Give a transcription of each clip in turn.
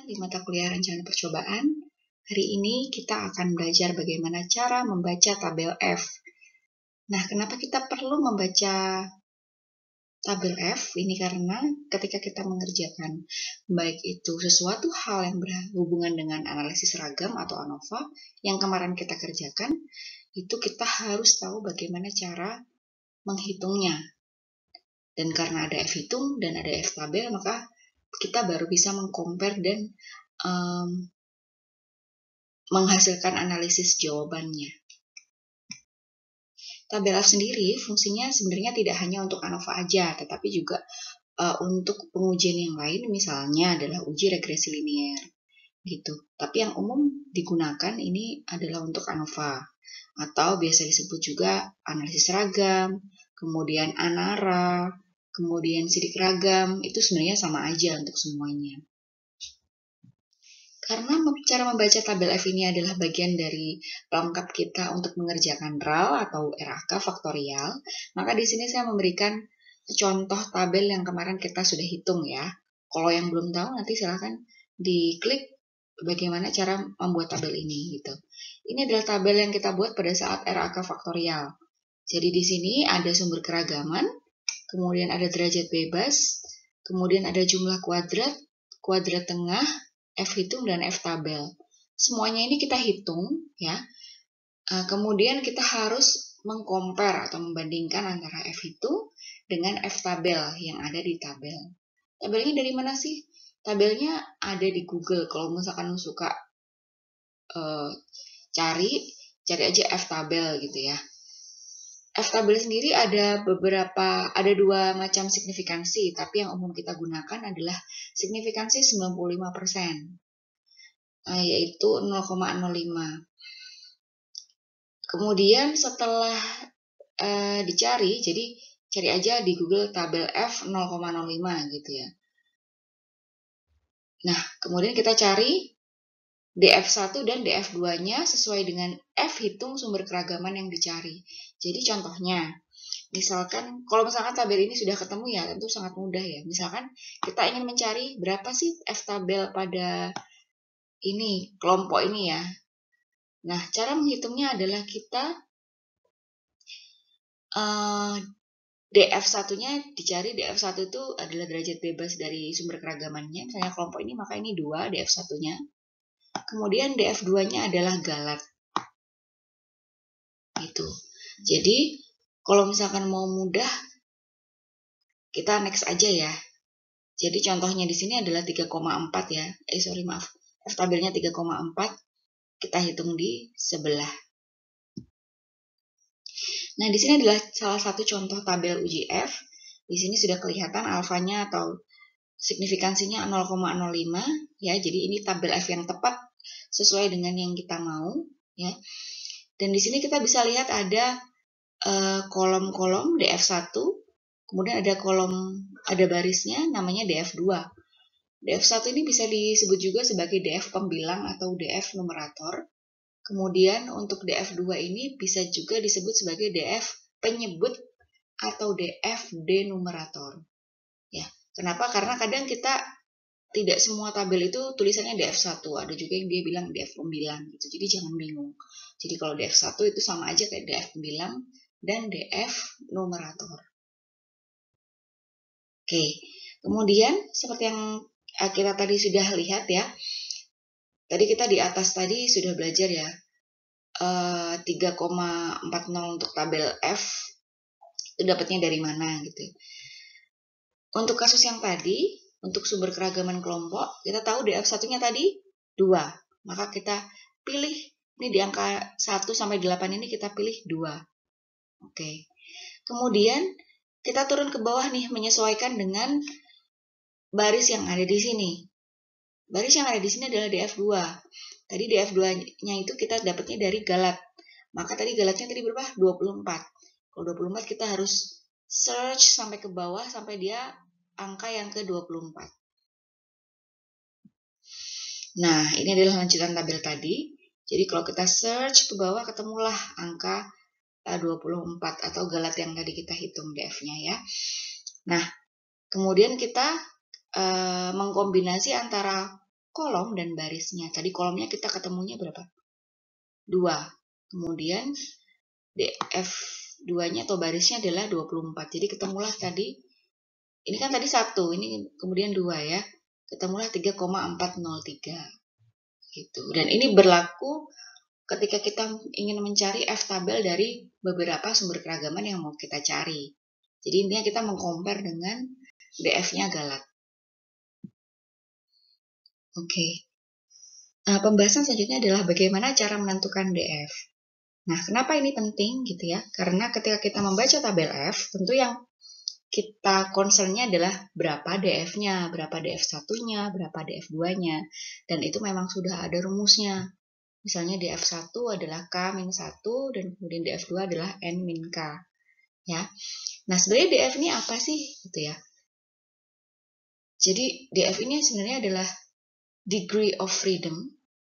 di mata kuliah rencana percobaan. Hari ini kita akan belajar bagaimana cara membaca tabel F. Nah, kenapa kita perlu membaca tabel F? Ini karena ketika kita mengerjakan baik itu sesuatu hal yang berhubungan dengan analisis ragam atau ANOVA yang kemarin kita kerjakan, itu kita harus tahu bagaimana cara menghitungnya. Dan karena ada F hitung dan ada F tabel, maka kita baru bisa mengcompare dan menghasilkan analisis jawabannya. Tabel F sendiri fungsinya sebenarnya tidak hanya untuk ANOVA aja, tetapi juga untuk pengujian yang lain, misalnya adalah uji regresi linier, gitu. Tapi yang umum digunakan ini adalah untuk ANOVA, atau biasa disebut juga analisis ragam, kemudian ANARA, kemudian sidik ragam, itu sebenarnya sama aja untuk semuanya. Karena cara membaca tabel F ini adalah bagian dari pelengkap kita untuk mengerjakan RAL atau RAK faktorial, maka di sini saya memberikan contoh tabel yang kemarin kita sudah hitung ya. Kalau yang belum tahu nanti silahkan diklik bagaimana cara membuat tabel ini gitu. Ini adalah tabel yang kita buat pada saat RAK faktorial. Jadi di sini ada sumber keragaman, kemudian ada derajat bebas, kemudian ada jumlah kuadrat, kuadrat tengah, F hitung dan F tabel. Semuanya ini kita hitung ya. Kemudian kita harus mengcompare atau membandingkan antara F hitung dengan F tabel yang ada di tabel. Tabelnya dari mana sih? Tabelnya ada di Google. Kalau misalkan suka cari aja F tabel gitu ya. F tabel sendiri ada dua macam signifikansi, tapi yang umum kita gunakan adalah signifikansi 95%, yaitu 0,05. Kemudian setelah dicari, jadi cari aja di Google tabel F 0,05 gitu ya. Nah, kemudian kita cari DF1 dan DF2-nya sesuai dengan F hitung sumber keragaman yang dicari. Jadi contohnya, kalau misalkan tabel ini sudah ketemu ya, tentu sangat mudah ya. Misalkan kita ingin mencari berapa sih F tabel pada ini, kelompok ini ya. Nah, cara menghitungnya adalah kita DF1-nya dicari. DF1 itu adalah derajat bebas dari sumber keragamannya. Misalnya kelompok ini, maka ini 2 DF1-nya. Kemudian DF2-nya adalah galat. Gitu. Jadi, kalau misalkan mau mudah, kita next aja ya. Jadi contohnya di sini adalah 3,4 ya. F tabelnya 3,4. Kita hitung di sebelah. Nah, di sini adalah salah satu contoh tabel uji F. Di sini sudah kelihatan alfanya atau signifikansinya 0,05 ya. Jadi ini tabel F yang tepat sesuai dengan yang kita mau ya. Dan di sini kita bisa lihat ada kolom-kolom DF1, kemudian ada barisnya namanya DF2. DF1 ini bisa disebut juga sebagai DF pembilang atau DF numerator. Kemudian untuk DF2 ini bisa juga disebut sebagai DF penyebut atau DF denumerator. Ya, kenapa? Karena kadang kita tidak semua tabel itu tulisannya DF1, ada juga yang dia bilang DF pembilang gitu. Jadi jangan bingung. Jadi kalau DF1 itu sama aja kayak DF pembilang dan DF numerator. Oke, kemudian seperti yang kita tadi sudah lihat ya. Tadi kita di atas tadi sudah belajar ya. 3,40 untuk tabel F itu dapatnya dari mana gitu. Untuk kasus yang tadi, untuk sumber keragaman kelompok, kita tahu DF1-nya tadi 2. Maka kita pilih, ini di angka 1 sampai 8 ini kita pilih 2. Oke. Kemudian kita turun ke bawah nih, menyesuaikan dengan baris yang ada di sini. Baris yang ada di sini adalah DF2. Tadi DF2-nya itu kita dapatnya dari galat. Maka tadi galatnya tadi berapa? 24. Kalau 24 kita harus search sampai ke bawah sampai dia angka yang ke 24. Nah, ini adalah lanjutan tabel tadi. Jadi kalau kita search ke bawah ketemulah angka 24 atau galat yang tadi kita hitung DF-nya ya. Nah, kemudian kita mengkombinasi antara kolom dan barisnya. Tadi kolomnya kita ketemunya berapa? 2. Kemudian DF2-nya atau barisnya adalah 24. Jadi ketemulah tadi, ini kan tadi 1, ini kemudian 2 ya. Ketemulah 3,403. Gitu. Dan ini berlaku ketika kita ingin mencari F tabel dari beberapa sumber keragaman yang mau kita cari. Jadi intinya kita mengcompare dengan DF-nya Galat. Oke. Pembahasan selanjutnya adalah bagaimana cara menentukan DF. Nah, kenapa ini penting gitu ya? Karena ketika kita membaca tabel F, tentu yang kita concern-nya adalah berapa DF-nya, berapa DF1-nya, berapa DF2-nya. Dan itu memang sudah ada rumusnya. Misalnya DF1 adalah K-1 dan kemudian DF2 adalah N-K. Ya. Nah, sebenarnya DF ini apa sih? Gitu ya. Jadi DF ini sebenarnya adalah degree of freedom.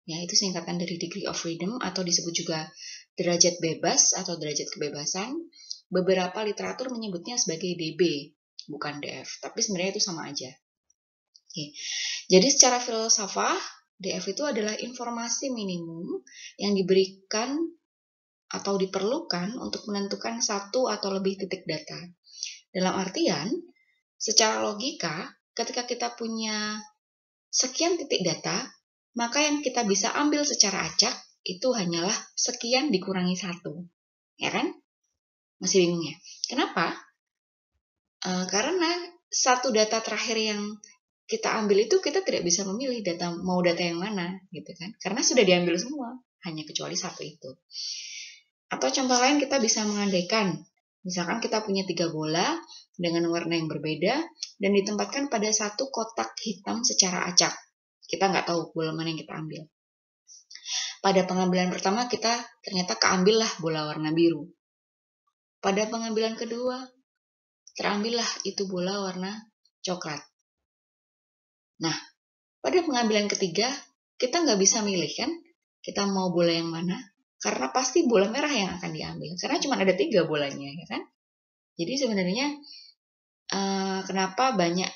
Ya, itu singkatan dari degree of freedom atau disebut juga derajat bebas atau derajat kebebasan. Beberapa literatur menyebutnya sebagai DB, bukan DF, tapi sebenarnya itu sama aja. Oke. Jadi secara filsafah, DF itu adalah informasi minimum yang diberikan atau diperlukan untuk menentukan satu atau lebih titik data. Dalam artian, secara logika, ketika kita punya sekian titik data, maka yang kita bisa ambil secara acak itu hanyalah sekian dikurangi 1. Ya kan? Masih bingung ya? Kenapa? Karena satu data terakhir yang kita ambil itu kita tidak bisa memilih mau data yang mana, gitu kan? Karena sudah diambil semua, hanya kecuali 1 itu. Atau contoh lain kita bisa mengandaikan, misalkan kita punya 3 bola dengan warna yang berbeda dan ditempatkan pada satu kotak hitam secara acak. Kita nggak tahu bola mana yang kita ambil. Pada pengambilan pertama kita ternyata keambillah bola warna biru. Pada pengambilan kedua terambillah itu bola warna coklat. Nah, pada pengambilan ketiga kita nggak bisa milih kan, kita mau bola yang mana, karena pasti bola merah yang akan diambil, karena cuma ada 3 bolanya, ya kan? Jadi sebenarnya kenapa banyak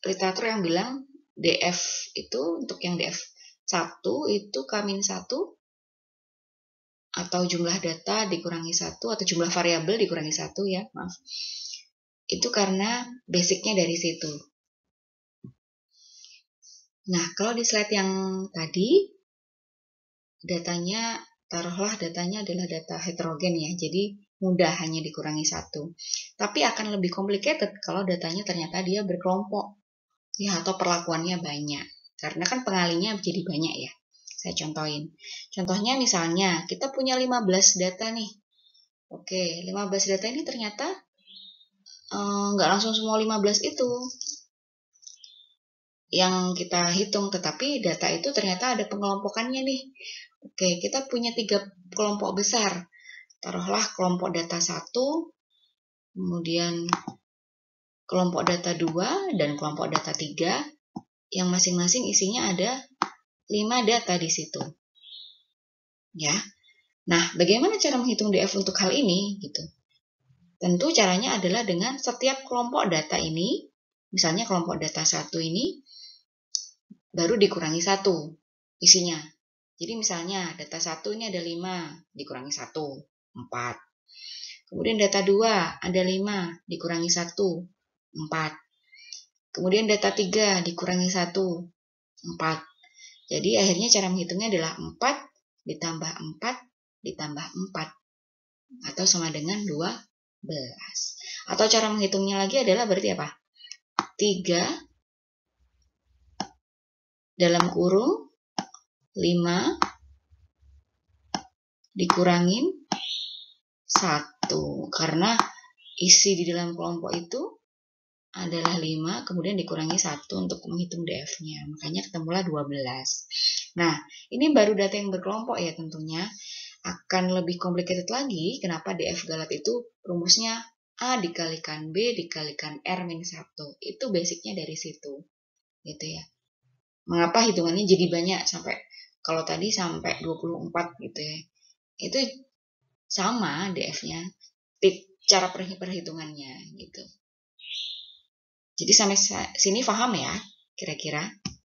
literatur yang bilang DF itu untuk yang DF1 itu K-1 atau jumlah data dikurangi 1 atau jumlah variabel dikurangi 1 ya, maaf. Itu karena basicnya dari situ. Nah, kalau di slide yang tadi, taruhlah datanya adalah data heterogen ya, jadi mudah hanya dikurangi 1. Tapi akan lebih complicated kalau datanya ternyata dia berkelompok, ya, atau perlakuannya banyak. Karena kan pengalinya jadi banyak ya. Saya contohin. Contohnya misalnya, kita punya 15 data nih. Oke, 15 data ini ternyata nggak langsung semua 15 itu yang kita hitung, tetapi data itu ternyata ada pengelompokannya nih. Oke, kita punya 3 kelompok besar. Taruhlah kelompok data 1, kemudian kelompok data 2, dan kelompok data 3, yang masing-masing isinya ada 5 data di situ. Ya. Nah, bagaimana cara menghitung DF untuk hal ini? Gitu. Tentu caranya adalah dengan setiap kelompok data ini, misalnya kelompok data 1 ini, baru dikurangi 1 isinya. Jadi misalnya data 1 ini ada 5, dikurangi 1, 4. Kemudian data 2 ada 5, dikurangi 1, 4. Kemudian data 3 dikurangi 1, 4. Jadi akhirnya cara menghitungnya adalah 4 ditambah 4 ditambah 4. Atau sama dengan 12. Atau cara menghitungnya lagi adalah berarti apa? 3 dalam kurung 5 dikurangin 1. Karena isi di dalam kelompok itu adalah 5, kemudian dikurangi 1 untuk menghitung DF-nya. Makanya ketemulah 12. Nah, ini baru data yang berkelompok ya tentunya. Akan lebih complicated lagi, kenapa DF Galat itu rumusnya A dikalikan B dikalikan R-1. Itu basicnya dari situ. Gitu ya. Mengapa hitungannya jadi banyak sampai, kalau tadi sampai 24 gitu ya. Itu sama DF-nya, cara perhitungannya gitu. Jadi sampai sini paham ya, kira-kira?